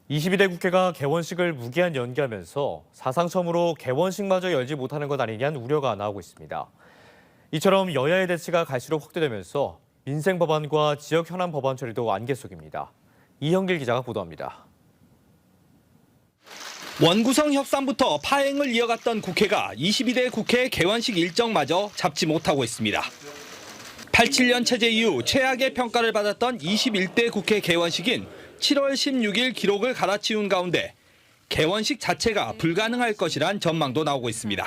22대 국회가 개원식을 무기한 연기하면서 사상 처음으로 개원식마저 열지 못하는 것 아니냐는 우려가 나오고 있습니다. 이처럼 여야의 대치가 갈수록 확대되면서 민생 법안과 지역 현안 법안 처리도 안개 속입니다. 이형길 기자가 보도합니다. 원구성 협상부터 파행을 이어갔던 국회가 22대 국회 개원식 일정마저 잡지 못하고 있습니다. 87년 체제 이후 최악의 평가를 받았던 21대 국회 개원식인 7월 16일 기록을 갈아치운 가운데 개원식 자체가 불가능할 것이란 전망도 나오고 있습니다.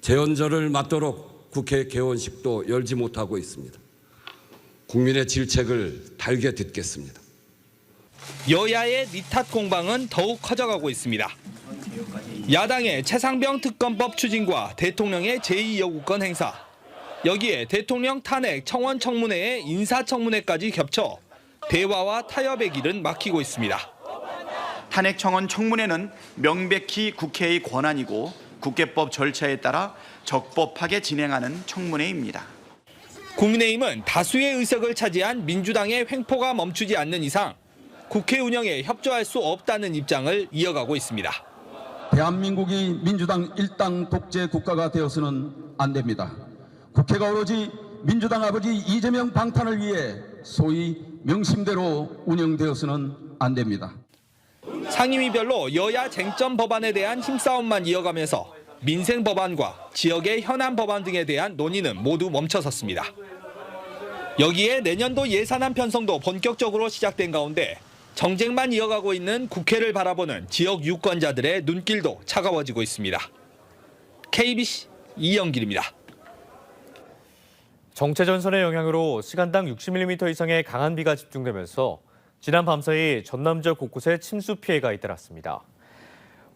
재헌절을 맞도록 국회 개원식도 열지 못하고 있습니다. 국민의 질책을 달게 듣겠습니다. 여야의 니탓 공방은 더욱 커져가고 있습니다. 야당의 최상병 특검법 추진과 대통령의 제2여구권 행사, 여기에 대통령 탄핵 청원 청문회의 인사청문회까지 겹쳐 대화와 타협의 길은 막히고 있습니다. 탄핵 청원 청문회는 명백히 국회의 권한이고 국회법 절차에 따라 적법하게 진행하는 청문회입니다. 국민의힘은 다수의 의석을 차지한 민주당의 횡포가 멈추지 않는 이상 국회 운영에 협조할 수 없다는 입장을 이어가고 있습니다. 대한민국이 민주당 일당 독재 국가가 되어서는 안 됩니다. 국회가 오로지 민주당 아버지 이재명 방탄을 위해 소위 명심대로 운영되어서는 안 됩니다. 상임위별로 여야 쟁점 법안에 대한 힘싸움만 이어가면서 민생 법안과 지역의 현안 법안 등에 대한 논의는 모두 멈춰섰습니다. 여기에 내년도 예산안 편성도 본격적으로 시작된 가운데 정쟁만 이어가고 있는 국회를 바라보는 지역 유권자들의 눈길도 차가워지고 있습니다. KBC 이영길입니다. 정체전선의 영향으로 시간당 60mm 이상의 강한 비가 집중되면서 지난 밤사이 전남 지역 곳곳에 침수 피해가 잇따랐습니다.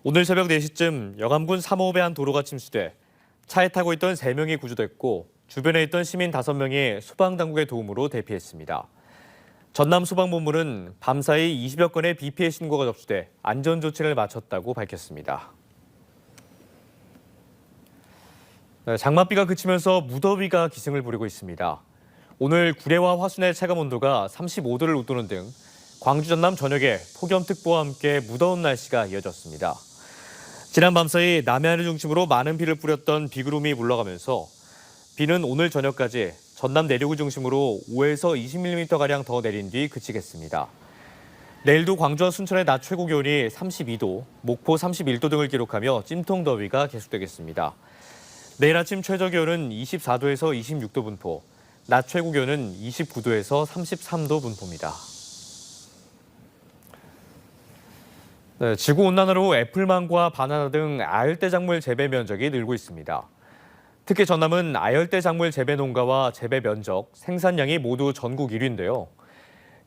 오늘 새벽 4시쯤 영암군 3호읍의 한 도로가 침수돼 차에 타고 있던 3명이 구조됐고 주변에 있던 시민 5명이 소방당국의 도움으로 대피했습니다. 전남 소방본부는 밤사이 20여 건의 비 피해 신고가 접수돼 안전조치를 마쳤다고 밝혔습니다. 장맛비가 그치면서 무더위가 기승을 부리고 있습니다. 오늘 구례와 화순의 체감온도가 35도를 웃도는 등 광주 전남 전역에 폭염특보와 함께 무더운 날씨가 이어졌습니다. 지난 밤사이 남해안을 중심으로 많은 비를 뿌렸던 비구름이 물러가면서 비는 오늘 저녁까지 전남 내륙을 중심으로 5에서 20mm가량 더 내린 뒤 그치겠습니다. 내일도 광주와 순천의 낮 최고 기온이 32도, 목포 31도 등을 기록하며 찜통더위가 계속되겠습니다. 내일 아침 최저 기온은 24도에서 26도 분포, 낮 최고 기온은 29도에서 33도 분포입니다. 네, 지구온난화로 애플망고와 바나나 등 아열대 작물 재배 면적이 늘고 있습니다. 특히 전남은 아열대 작물 재배 농가와 재배 면적, 생산량이 모두 전국 1위인데요.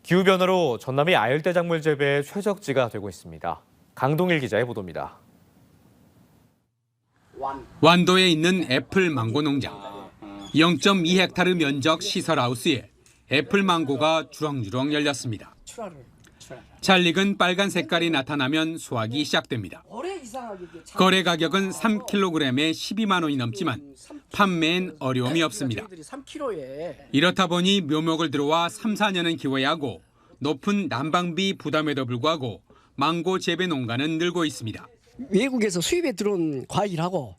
기후변화로 전남이 아열대 작물 재배의 최적지가 되고 있습니다. 강동일 기자의 보도입니다. 완도에 있는 애플 망고 농장. 0.2헥타르 면적 시설하우스에 애플 망고가 주렁주렁 열렸습니다. 잘 익은 빨간 색깔이 나타나면 수확이 시작됩니다. 거래 가격은 3kg에 12만 원이 넘지만 판매엔 어려움이 없습니다. 이렇다 보니 묘목을 들어와 3, 4년은 키워야 하고 높은 난방비 부담에도 불구하고 망고 재배 농가는 늘고 있습니다. 외국에서 수입에 들어온 과일하고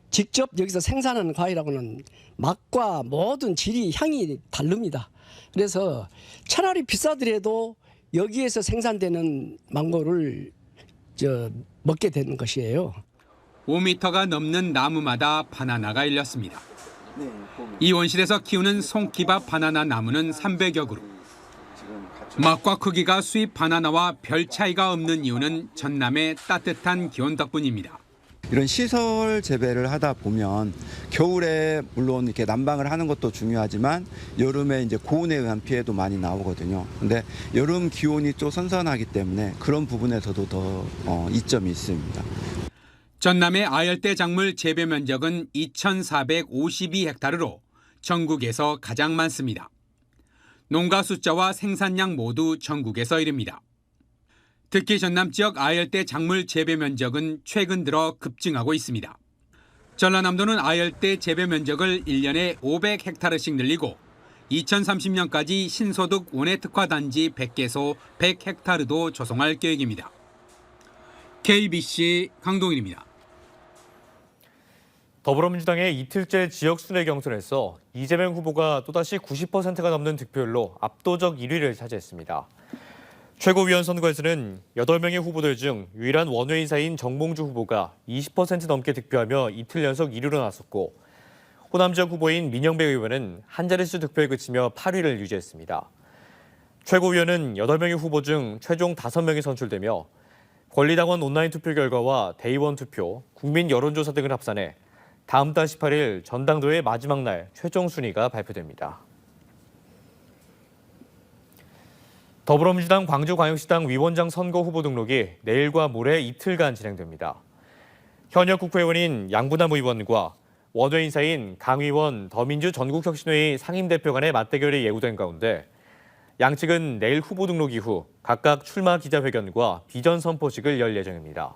직접 여기서 생산하는 과일하고는 맛과 모든 질이 향이 다릅니다. 그래서 차라리 비싸더라도 여기에서 생산되는 망고를 먹게 되는 것이에요. 5m가 넘는 나무마다 바나나가 일렸습니다. 이 온실에서 키우는 송기밥 바나나 나무는 300여 그루. 맛과 크기가 수입 바나나와 별 차이가 없는 이유는 전남의 따뜻한 기온 덕분입니다. 이런 시설 재배를 하다 보면 겨울에 물론 이렇게 난방을 하는 것도 중요하지만 여름에 이제 고온에 의한 피해도 많이 나오거든요. 근데 여름 기온이 또 선선하기 때문에 그런 부분에서도 더 이점이 있습니다. 전남의 아열대 작물 재배 면적은 2,452헥타르로 전국에서 가장 많습니다. 농가 숫자와 생산량 모두 전국에서 1위입니다. 특히 전남 지역 아열대 작물 재배 면적은 최근 들어 급증하고 있습니다. 전라남도는 아열대 재배 면적을 1년에 500헥타르씩 늘리고 2030년까지 신소득 원예 특화 단지 100개소 100헥타르도 조성할 계획입니다. KBC 강동일입니다. 더불어민주당의 이틀째 지역 순회 경선에서 이재명 후보가 또다시 90%가 넘는 득표율로 압도적 1위를 차지했습니다. 최고위원 선거에서는 8명의 후보들 중 유일한 원외 인사인 정몽주 후보가 20% 넘게 득표하며 이틀 연속 1위로 나섰고, 호남 지역 후보인 민영배 의원은 한 자릿수 득표에 그치며 8위를 유지했습니다. 최고위원은 8명의 후보 중 최종 5명이 선출되며 권리당원 온라인 투표 결과와 대의원 투표, 국민 여론조사 등을 합산해 다음 달 18일 전당대회 마지막 날 최종 순위가 발표됩니다. 더불어민주당 광주광역시당 위원장 선거 후보 등록이 내일과 모레 이틀간 진행됩니다. 현역 국회의원인 양부남 의원과 원외 인사인 강 의원 더민주 전국혁신회의 상임대표 간의 맞대결이 예고된 가운데 양측은 내일 후보 등록 이후 각각 출마 기자회견과 비전 선포식을 열 예정입니다.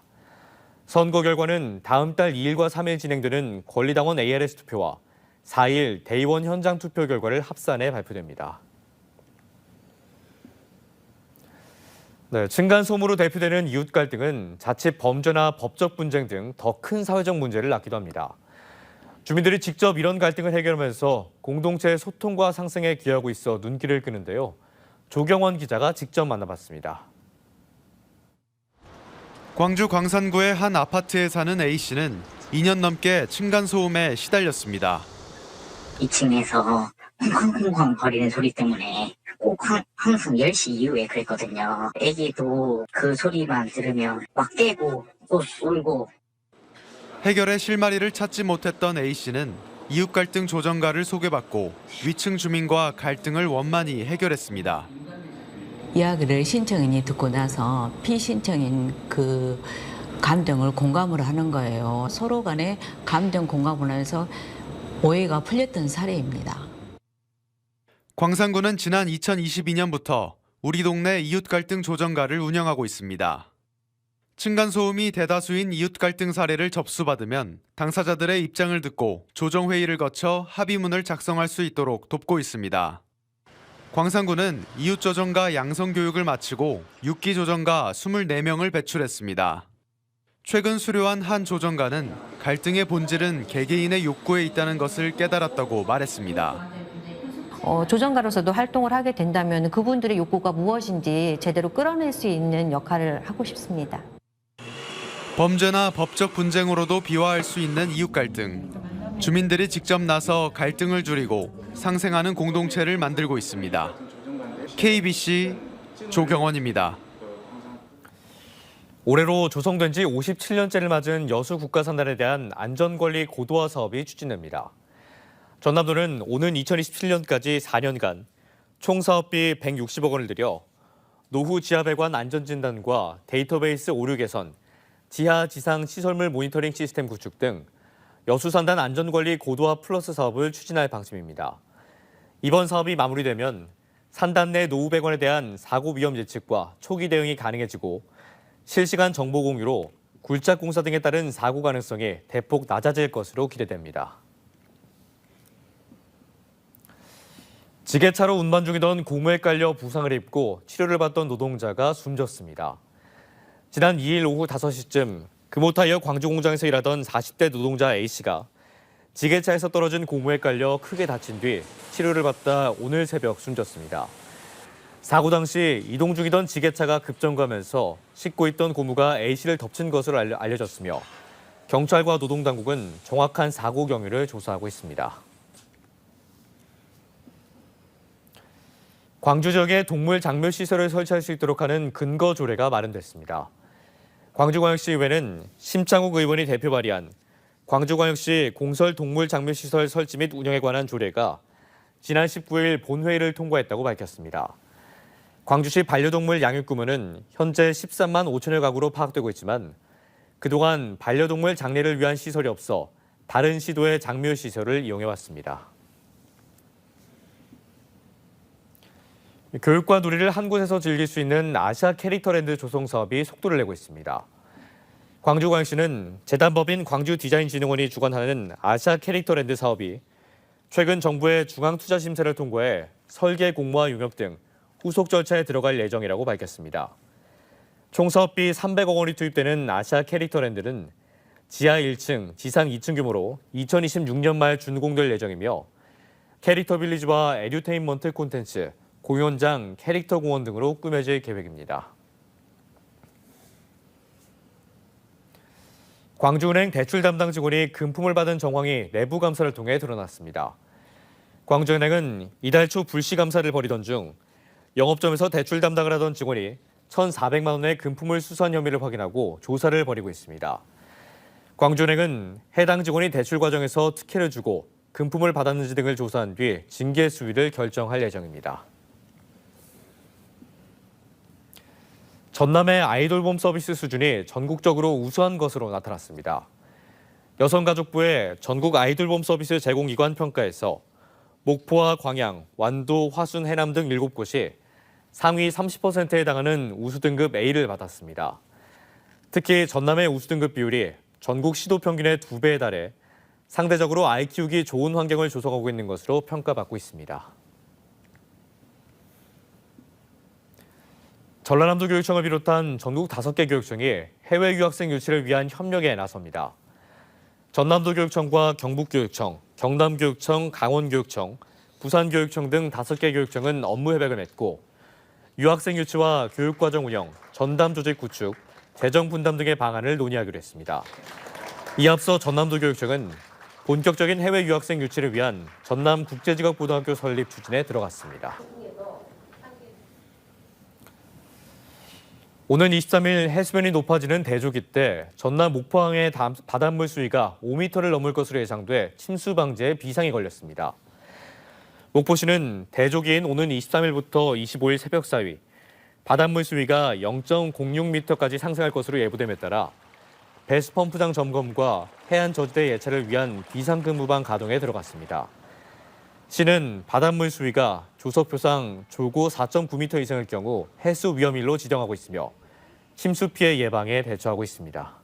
선거 결과는 다음 달 2일과 3일 진행되는 권리당원 ARS 투표와 4일 대의원 현장 투표 결과를 합산해 발표됩니다. 네, 층간소음으로 대표되는 이웃 갈등은 자칫 범죄나 법적 분쟁 등 더 큰 사회적 문제를 낳기도 합니다. 주민들이 직접 이런 갈등을 해결하면서 공동체의 소통과 상승에 기여하고 있어 눈길을 끄는데요. 조경원 기자가 직접 만나봤습니다. 광주 광산구의 한 아파트에 사는 A씨는 2년 넘게 층간소음에 시달렸습니다. 2층에서 쿵쿵쿵 거리는 소리 때문에 꼭 항상 10시 이후에 그랬거든요. 애기도 그 소리만 들으면 막 깨고 또 울고. 해결의 실마리를 찾지 못했던 A씨는 이웃 갈등 조정가를 소개받고 위층 주민과 갈등을 원만히 해결했습니다. 이야기를 신청인이 듣고 나서 피신청인 그 감정을 공감을 하는 거예요. 서로 간에 감정 공감을 해서 오해가 풀렸던 사례입니다. 광산구는 지난 2022년부터 우리 동네 이웃 갈등 조정가를 운영하고 있습니다. 층간소음이 대다수인 이웃 갈등 사례를 접수받으면 당사자들의 입장을 듣고 조정회의를 거쳐 합의문을 작성할 수 있도록 돕고 있습니다. 광산구는 이웃 조정가 양성 교육을 마치고 6기 조정가 24명을 배출했습니다. 최근 수료한 한 조정가는 갈등의 본질은 개개인의 욕구에 있다는 것을 깨달았다고 말했습니다. 조정가로서도 활동을 하게 된다면 그분들의 욕구가 무엇인지 제대로 끌어낼 수 있는 역할을 하고 싶습니다. 범죄나 법적 분쟁으로도 비화할 수 있는 이웃 갈등. 주민들이 직접 나서 갈등을 줄이고 상생하는 공동체를 만들고 있습니다. KBC 조경원입니다. 올해로 조성된 지 57년째를 맞은 여수 국가산단에 대한 안전관리 고도화 사업이 추진됩니다. 전남도는 오는 2027년까지 4년간 총 사업비 160억 원을 들여 노후 지하배관 안전진단과 데이터베이스 오류 개선, 지하 지상 시설물 모니터링 시스템 구축 등 여수산단 안전관리 고도화 플러스 사업을 추진할 방침입니다. 이번 사업이 마무리되면 산단 내 노후 배관에 대한 사고 위험 예측과 초기 대응이 가능해지고 실시간 정보 공유로 굴착 공사 등에 따른 사고 가능성이 대폭 낮아질 것으로 기대됩니다. 지게차로 운반 중이던 고무에 깔려 부상을 입고 치료를 받던 노동자가 숨졌습니다. 지난 2일 오후 5시쯤 금호타이어 광주 공장에서 일하던 40대 노동자 A씨가 지게차에서 떨어진 고무에 깔려 크게 다친 뒤 치료를 받다 오늘 새벽 숨졌습니다. 사고 당시 이동 중이던 지게차가 급정거하면서 싣고 있던 고무가 A씨를 덮친 것으로 알려졌으며 경찰과 노동당국은 정확한 사고 경위를 조사하고 있습니다. 광주 지역에 동물 장묘 시설을 설치할 수 있도록 하는 근거 조례가 마련됐습니다. 광주광역시의회는 심창욱 의원이 대표 발의한 광주광역시 공설 동물 장묘 시설 설치 및 운영에 관한 조례가 지난 19일 본회의를 통과했다고 밝혔습니다. 광주시 반려동물 양육 규모는 현재 13만 5천여 가구로 파악되고 있지만 그동안 반려동물 장례를 위한 시설이 없어 다른 시도의 장묘 시설을 이용해왔습니다. 교육과 놀이를 한 곳에서 즐길 수 있는 아시아 캐릭터랜드 조성 사업이 속도를 내고 있습니다. 광주광역시는 재단법인 광주디자인진흥원이 주관하는 아시아 캐릭터랜드 사업이 최근 정부의 중앙투자심사를 통과해 설계 공모와 용역 등 후속 절차에 들어갈 예정이라고 밝혔습니다. 총 사업비 300억 원이 투입되는 아시아 캐릭터랜드는 지하 1층, 지상 2층 규모로 2026년 말 준공될 예정이며 캐릭터 빌리지와 에듀테인먼트 콘텐츠, 공연장, 캐릭터 공원 등으로 꾸며질 계획입니다. 광주은행 대출 담당 직원이 금품을 받은 정황이 내부 감사를 통해 드러났습니다. 광주은행은 이달 초 불시 감사를 벌이던 중 영업점에서 대출 담당을 하던 직원이 1,400만 원의 금품을 수수한 혐의를 확인하고 조사를 벌이고 있습니다. 광주은행은 해당 직원이 대출 과정에서 특혜를 주고 금품을 받았는지 등을 조사한 뒤 징계 수위를 결정할 예정입니다. 전남의 아이돌봄 서비스 수준이 전국적으로 우수한 것으로 나타났습니다. 여성가족부의 전국 아이돌봄 서비스 제공기관 평가에서 목포와 광양, 완도, 화순, 해남 등 7곳이 상위 30%에 해당하는 우수 등급 A를 받았습니다. 특히 전남의 우수 등급 비율이 전국 시도 평균의 2배에 달해 상대적으로 아이 키우기 좋은 환경을 조성하고 있는 것으로 평가받고 있습니다. 전라남도 교육청을 비롯한 전국 5개 교육청이 해외 유학생 유치를 위한 협력에 나섭니다. 전남도 교육청과 경북교육청, 경남교육청, 강원교육청, 부산교육청 등 5개 교육청은 업무 협약을 맺고 유학생 유치와 교육과정 운영, 전담 조직 구축, 재정 분담 등의 방안을 논의하기로 했습니다. 이 앞서 전남도 교육청은 본격적인 해외 유학생 유치를 위한 전남 국제직업고등학교 설립 추진에 들어갔습니다. 오는 23일 해수면이 높아지는 대조기 때 전남 목포항의 바닷물 수위가 5m를 넘을 것으로 예상돼 침수 방지에 비상이 걸렸습니다. 목포시는 대조기인 오는 23일부터 25일 새벽 사이 바닷물 수위가 0.06m까지 상승할 것으로 예보됨에 따라 배수 펌프장 점검과 해안 저지대 예차를 위한 비상근무방 가동에 들어갔습니다. 시는 바닷물 수위가 조석표상 조고 4.9m 이상일 경우 해수 위험일로 지정하고 있으며 침수 피해 예방에 대처하고 있습니다.